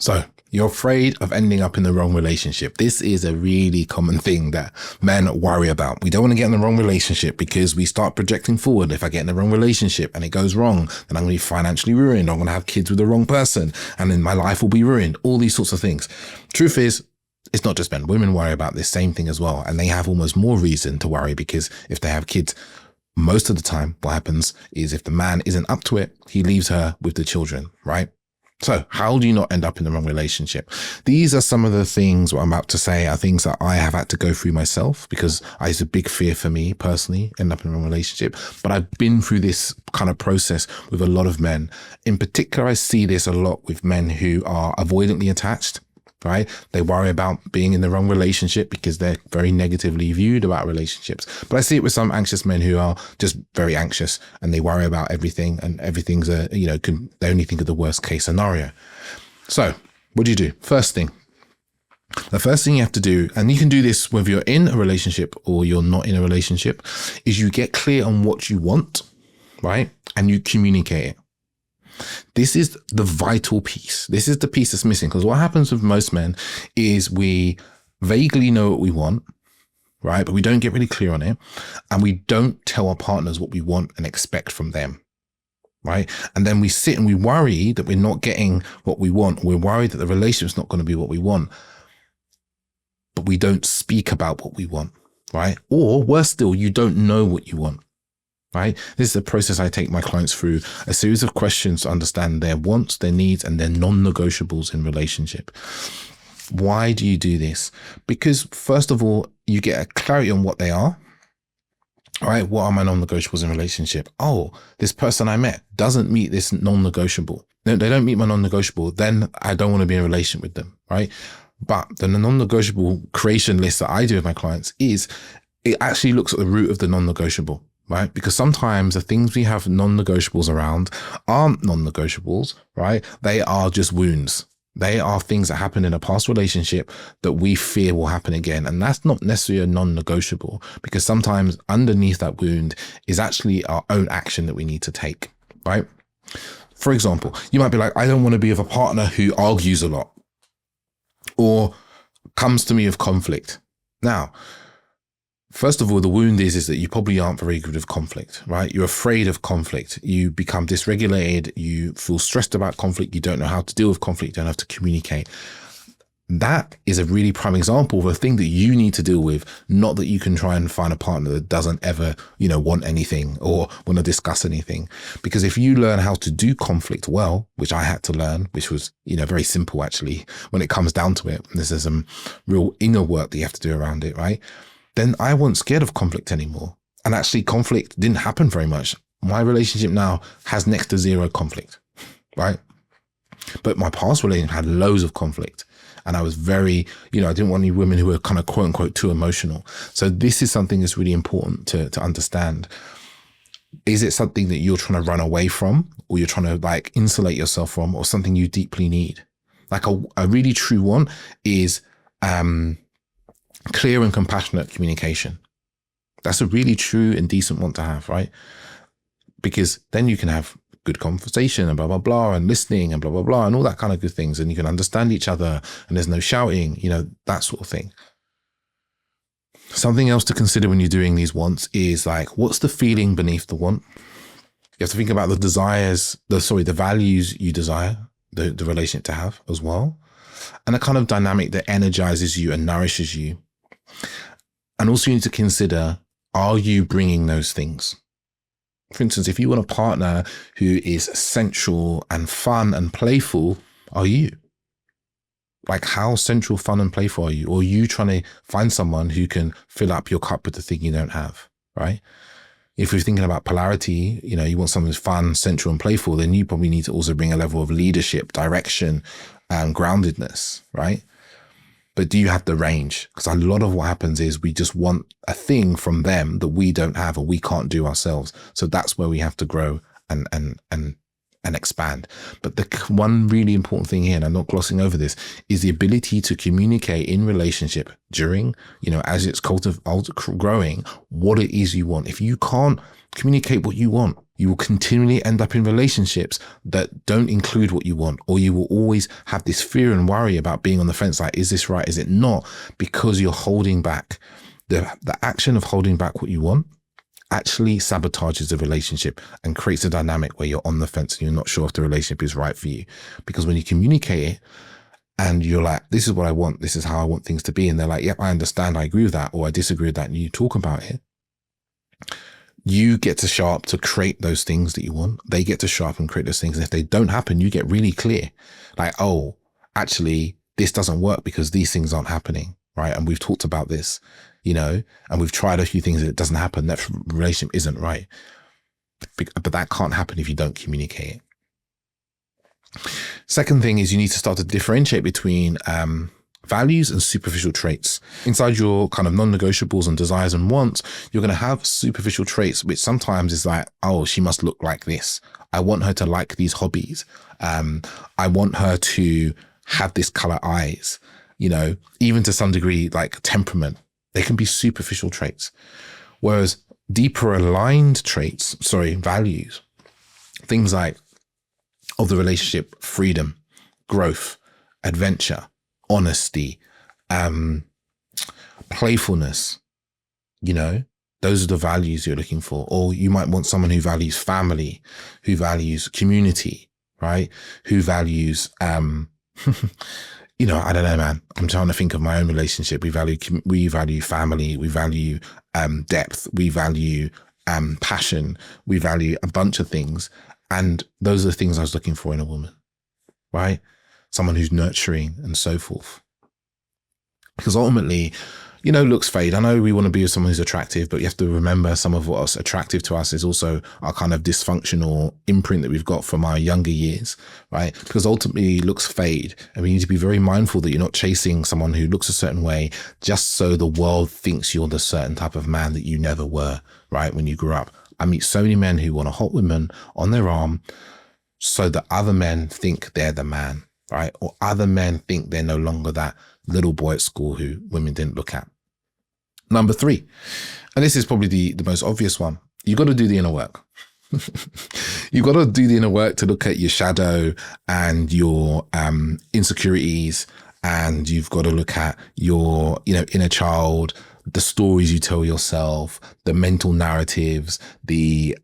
So you're afraid of ending up in the wrong relationship. This is a really common thing that men worry about. We don't want to get in the wrong relationship because we start projecting forward. If I get in the wrong relationship and it goes wrong, then I'm going to be financially ruined. I'm going to have kids with the wrong person and then my life will be ruined. All these sorts of things. Truth is, it's not just men. Women worry about this same thing as well. And they have almost more reason to worry because if they have kids, most of the time, what happens is if the man isn't up to it, he leaves her with the children, right? So how do you not end up in the wrong relationship? These are some of the things what I'm about to say are things that I have had to go through myself because it's a big fear for me personally, end up in a wrong relationship. But I've been through this kind of process with a lot of men. In particular, I see this a lot with men who are avoidantly attached. Right? They worry about being in the wrong relationship because they're very negatively viewed about relationships. But I see it with some anxious men who are just very anxious and they worry about everything and everything's they only think of the worst case scenario. So what do? First thing, the first thing you have to do, and you can do this whether you're in a relationship or you're not in a relationship, is you get clear on what you want, right? And you communicate it. This is the vital piece. This is the piece that's missing because what happens with most men is we vaguely know what we want, right? But we don't get really clear on it. And we don't tell our partners what we want and expect from them, right? And then we sit and we worry that we're not getting what we want. We're worried that the relationship's not going to be what we want. But we don't speak about what we want, right? Or worse still, you don't know what you want. Right? This is the process I take my clients through, a series of questions to understand their wants, their needs, and their non-negotiables in relationship. Why do you do this? Because first of all, you get a clarity on what they are. All right, what are my non-negotiables in relationship? Oh, this person I met doesn't meet this non-negotiable. No, they don't meet my non-negotiable. Then I don't want to be in a relationship with them, right? But the non-negotiable creation list that I do with my clients is it actually looks at the root of the non-negotiable. Right? Because sometimes the things we have non-negotiables around aren't non-negotiables, right? They are just wounds. They are things that happen in a past relationship that we fear will happen again. And that's not necessarily a non-negotiable because sometimes underneath that wound is actually our own action that we need to take, right? For example, you might be like, I don't want to be with a partner who argues a lot or comes to me with conflict. Now, first of all, the wound is that you probably aren't very good with conflict, right? You're afraid of conflict. You become dysregulated. You feel stressed about conflict. You don't know how to deal with conflict. You don't have to communicate. That is a really prime example of a thing that you need to deal with, not that you can try and find a partner that doesn't ever, want anything or want to discuss anything. Because if you learn how to do conflict well, which I had to learn, which was, very simple actually, when it comes down to it, there's some real inner work that you have to do around it, right? Then I wasn't scared of conflict anymore. And actually conflict didn't happen very much. My relationship now has next to zero conflict, right? But my past relationship had loads of conflict. And I was very, I didn't want any women who were kind of quote unquote too emotional. So this is something that's really important to understand. Is it something that you're trying to run away from or you're trying to insulate yourself from or something you deeply need? Like a really true one is, clear and compassionate communication. That's a really true and decent one to have, right? Because then you can have good conversation and blah, blah, blah, and listening and blah, blah, blah, and all that kind of good things. And you can understand each other and there's no shouting, that sort of thing. Something else to consider when you're doing these wants is what's the feeling beneath the want? You have to think about the values you desire the relationship to have as well. And a kind of dynamic that energizes you and nourishes you. And also you need to consider, are you bringing those things? For instance, if you want a partner who is sensual and fun and playful, are you? How sensual, fun and playful are you? Or are you trying to find someone who can fill up your cup with the thing you don't have, right? If you're thinking about polarity, you want someone who's fun, sensual and playful, then you probably need to also bring a level of leadership, direction and groundedness, right? But do you have the range? Because a lot of what happens is we just want a thing from them that we don't have or we can't do ourselves. So that's where we have to grow and expand. But the one really important thing here, and I'm not glossing over this, is the ability to communicate in relationship during, as it's growing, what it is you want. If you can't communicate what you want, You will continually end up in relationships that don't include what you want, or you will always have this fear and worry about being on the fence. Like, is this right? Is it not? Because you're holding back. The action of holding back what you want actually sabotages the relationship and creates a dynamic where you're on the fence and you're not sure if the relationship is right for you. Because when you communicate it and you're like, this is what I want, this is how I want things to be, and they're like, yep, I understand, I agree with that, or I disagree with that, and you talk about it, you get to show up to create those things that you want. They get to show up and create those things. And if they don't happen, you get really clear. Like, oh, actually, this doesn't work because these things aren't happening, right? And we've talked about this, and we've tried a few things and it doesn't happen. That relationship isn't right. But that can't happen if you don't communicate it. Second thing is you need to start to differentiate between values and superficial traits. Inside your kind of non-negotiables and desires and wants, you're going to have superficial traits, which sometimes is like, oh, she must look like this. I want her to like these hobbies. I want her to have this color eyes, even to some degree, like temperament. They can be superficial traits. Whereas deeper aligned values, things like of the relationship, freedom, growth, adventure, honesty, playfulness, those are the values you're looking for. Or you might want someone who values family, who values community, right? Who values, I don't know, man. I'm trying to think of my own relationship. We value family. We value depth. We value passion. We value a bunch of things. And those are the things I was looking for in a woman, right? Someone who's nurturing and so forth. Because ultimately, looks fade. I know we want to be with someone who's attractive, but you have to remember some of what's attractive to us is also our kind of dysfunctional imprint that we've got from our younger years, right? Because ultimately looks fade, and we need to be very mindful that you're not chasing someone who looks a certain way just so the world thinks you're the certain type of man that you never were, right? When you grew up. I meet so many men who want a hot woman on their arm so that other men think they're the man, right? Or other men think they're no longer that little boy at school who women didn't look at. Number 3, and this is probably the most obvious one, you got to do the inner work. You've got to do the inner work to look at your shadow and your insecurities, and you've got to look at your inner child, the stories you tell yourself, the mental narratives, the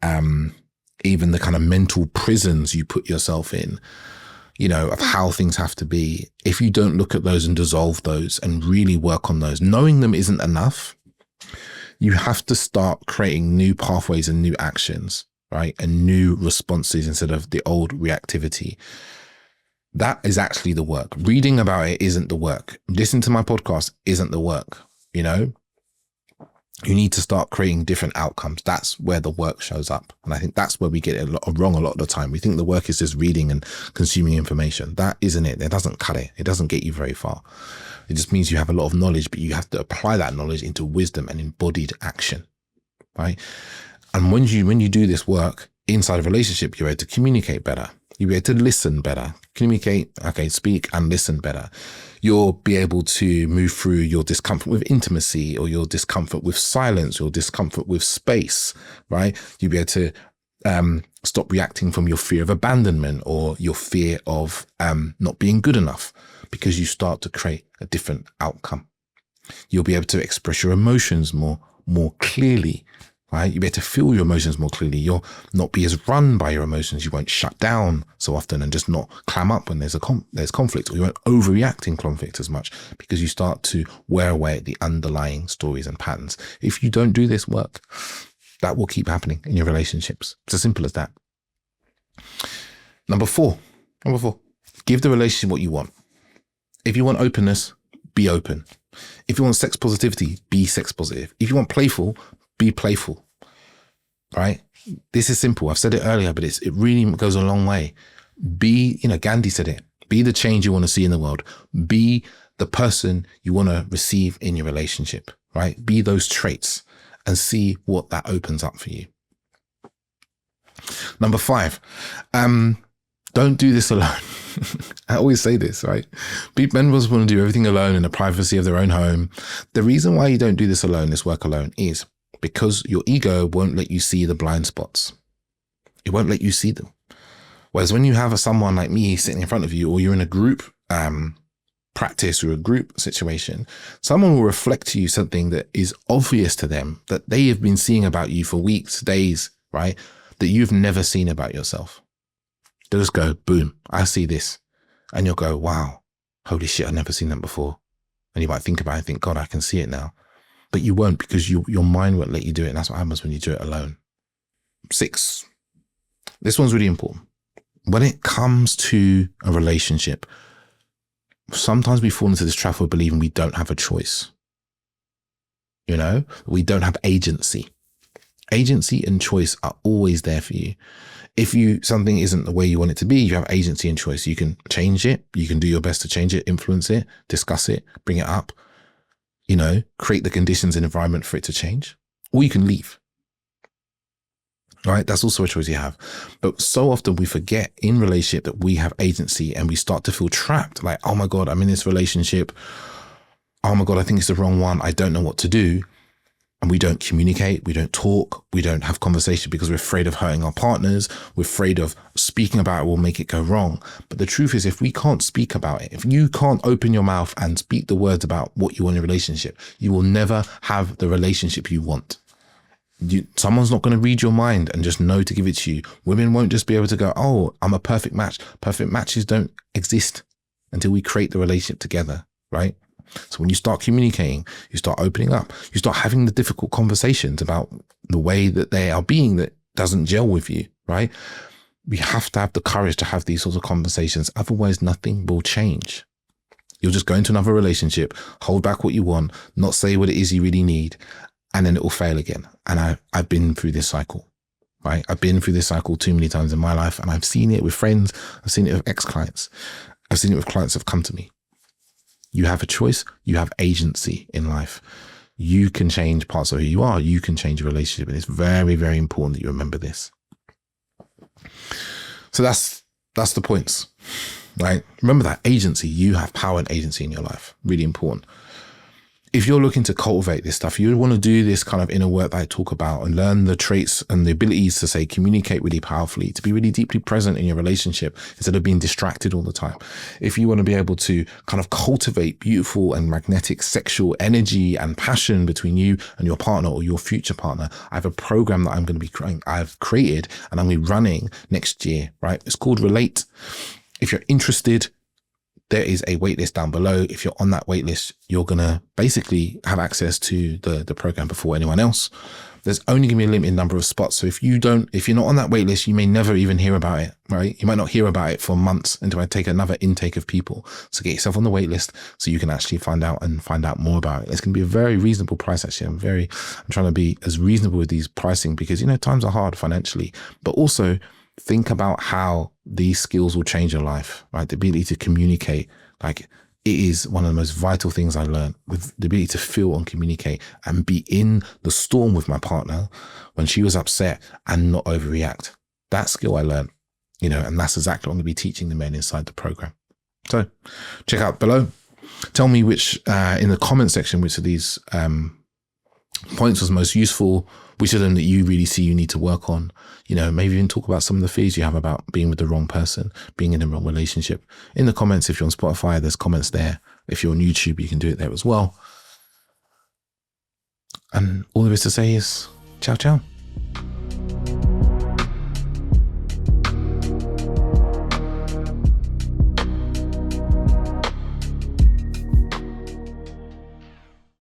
even the kind of mental prisons you put yourself in, of how things have to be. If you don't look at those and dissolve those and really work on those, knowing them isn't enough. You have to start creating new pathways and new actions, right? And new responses instead of the old reactivity. That is actually the work. Reading about it isn't the work. Listening to my podcast isn't the work, You need to start creating different outcomes. That's where the work shows up. And I think that's where we get it wrong a lot of the time. We think the work is just reading and consuming information. That isn't it. It doesn't cut it. It doesn't get you very far. It just means you have a lot of knowledge, but you have to apply that knowledge into wisdom and embodied action, right? And when you do this work inside a relationship, you're able to communicate better. You'll be able to listen better, speak and listen better. You'll be able to move through your discomfort with intimacy, or your discomfort with silence, your discomfort with space, right? You'll be able to stop reacting from your fear of abandonment or your fear of not being good enough, because you start to create a different outcome. You'll be able to express your emotions more clearly, right? You'll be able to feel your emotions more clearly. You'll not be as run by your emotions. You won't shut down so often and just not clam up when there's conflict, or you won't overreact in conflict as much, because you start to wear away at the underlying stories and patterns. If you don't do this work, that will keep happening in your relationships. It's as simple as that. Number four, give the relationship what you want. If you want openness, be open. If you want sex positivity, be sex positive. If you want playful, be playful, right? This is simple. I've said it earlier, but it really goes a long way. Gandhi said it. Be the change you want to see in the world. Be the person you want to receive in your relationship, right? Be those traits and see what that opens up for you. Number 5, don't do this alone. I always say this, right? Men want to do everything alone in the privacy of their own home. The reason why you don't do this alone, this work alone, is because your ego won't let you see the blind spots. It won't let you see them. Whereas when you have someone like me sitting in front of you, or you're in a group practice or a group situation, someone will reflect to you something that is obvious to them, that they have been seeing about you for weeks, days, right? That you've never seen about yourself. They'll just go, boom, I see this. And you'll go, wow, holy shit, I've never seen that before. And you might think about it and think, God, I can see it now. But you won't, because your mind won't let you do it. And that's what happens when you do it alone. 6. This one's really important. When it comes to a relationship, sometimes we fall into this trap of believing we don't have a choice. You know, we don't have agency. Agency and choice are always there for you. If something isn't the way you want it to be, you have agency and choice. You can change it. You can do your best to change it, influence it, discuss it, bring it up, you know, create the conditions and environment for it to change, or you can leave. Right? That's also a choice you have. But so often we forget in relationship that we have agency, and we start to feel trapped. Like, oh my God, I'm in this relationship. Oh my God, I think it's the wrong one. I don't know what to do. And we don't communicate, we don't talk, we don't have conversation because we're afraid of hurting our partners. We're afraid of speaking about it will make it go wrong. But the truth is, if we can't speak about it, if you can't open your mouth and speak the words about what you want in a relationship, you will never have the relationship you want. Someone's not going to read your mind and just know to give it to you. Women won't just be able to go, oh, I'm a perfect match. Perfect matches don't exist until we create the relationship together, right? So when you start communicating, you start opening up, you start having the difficult conversations about the way that they are being that doesn't gel with you, right? We have to have the courage to have these sorts of conversations. Otherwise, nothing will change. You'll just go into another relationship, hold back what you want, not say what it is you really need, and then it will fail again. And I've been through this cycle, right? I've been through this cycle too many times in my life, and I've seen it with friends. I've seen it with ex-clients. I've seen it with clients that have come to me. You have a choice. You have agency in life. You can change parts of who you are. You can change your relationship. And it's very, very important that you remember this. So that's the points, right? Remember that agency. You have power and agency in your life. Really important. If you're looking to cultivate this stuff, you want to do this kind of inner work that I talk about and learn the traits and the abilities to say, communicate really powerfully, to be really deeply present in your relationship instead of being distracted all the time. If you want to be able to kind of cultivate beautiful and magnetic sexual energy and passion between you and your partner or your future partner, I have a program that I've created and I'm going to be running next year, right? It's called Relate. If you're interested, there is a waitlist down below. If you're on that waitlist, you're going to basically have access to the program before anyone else. There's only going to be a limited number of spots. So if you're not on that waitlist, you may never even hear about it, right? You might not hear about it for months until I take another intake of people. So get yourself on the waitlist so you can actually find out more about it. It's going to be a very reasonable price. Actually, I'm trying to be as reasonable with these pricing because, times are hard financially, but also think about how these skills will change your life, right? The ability to communicate, like, it is one of the most vital things I learned, with the ability to feel and communicate and be in the storm with my partner when she was upset and not overreact. That skill I learned, and that's exactly what I'm going to be teaching the men inside the program. So check out below. Tell me which, in the comment section, which of these points was most useful, which of them that you really see you need to work on. Maybe even talk about some of the fears you have about being with the wrong person, being in the wrong relationship. In the comments, if you're on Spotify, there's comments there. If you're on YouTube, you can do it there as well. And all there is to say is ciao, ciao.